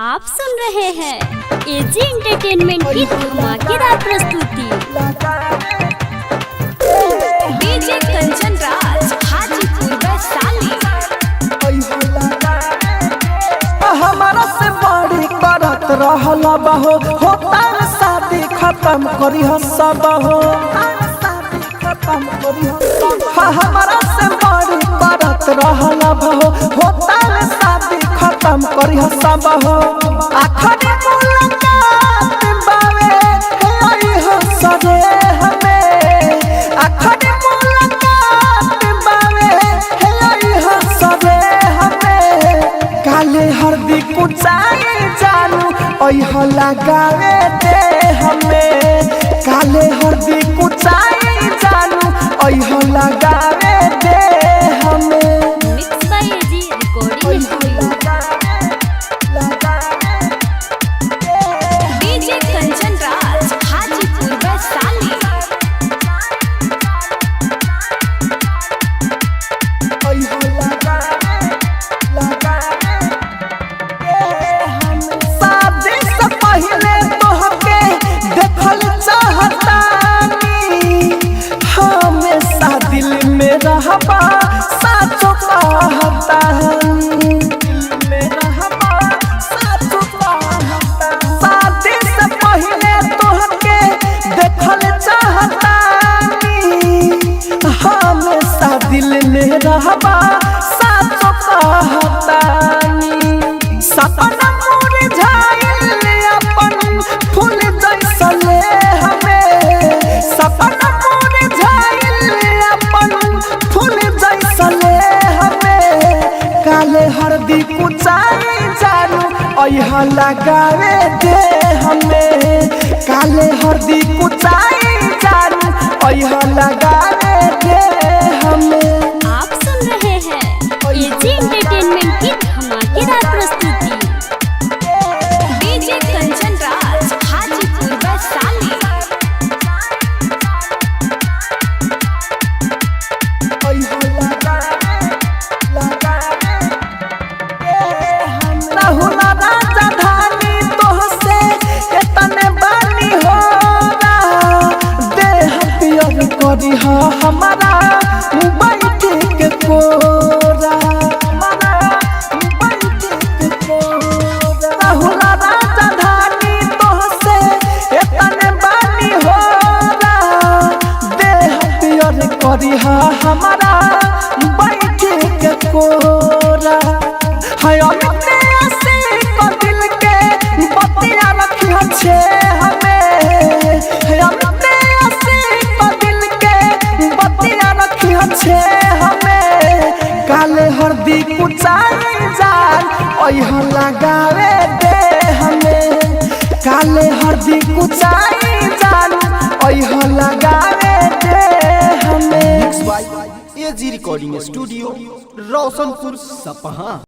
आप सुन रहे हैं एजी एंटरटेनमेंट की धमाकेदार प्रस्तुति। डीजे कंचन राज हाजीपुर वैशाली। हमारा से बड़ी करत रहला बहो होता शादी खत्म करी सब हो। हमारा से बड़ी करत रहला बहो होता शादी खत्म करी सब हो। आखरी मुलाकात बावे होई हो सजे हमें। आखरी मुलाकात बावे होई हो सजे हमें। काले हरदी कुचाई जानू ओह लगावे दे हमें। काले हरदी कुचाई जानू ओह लगावे दे हमें। Mix by AG recording studio. DJ Kanchan Raj Hajipur Vaishali. शादी से पहले तोहके देखल चाहतानी। हमेशा दिल में रहबा साचो कहतानी। शादी से पहले तोहके देखल चाहतानी। हमेशा दिल में रहबा साचो कहतानी। सपना मुरझाइल अपन फूल जैसले हमें। सपना मुरझाइल अपन फूल जैसले हमें। काले हरदी कुचाई जानू ओह लगावे दे हमें। काले हरदी कुचाई जानू ओह लगावे दे हमें। आप सुन रहे हैं एजी एंटरटेनमेंट की धमाकेदार प्रस्तुति। डीजे कंचन राज हाजीपुर वैशाली। राहुला राजधानी तोहसे एतने बानी होगा। देह पियर करी हमारा बैठ के कोरा। राहुला राजधानी तोहसे एतने बानी होगा। देह पियर करी हमारा बैठ के कोरा। है अमिते आशिक दिल के बतिया रखी छे हमें। है अमिते आशिक दिल के बतिया रखी छे हमें। काले हरदी कुचाई जान ओह लगावे दे हमें। काले हरदी कुचाई जान ओह लगावे दे हमें। एजी रिकॉर्डिंग स्टूडियो रोशनपुर सपहा।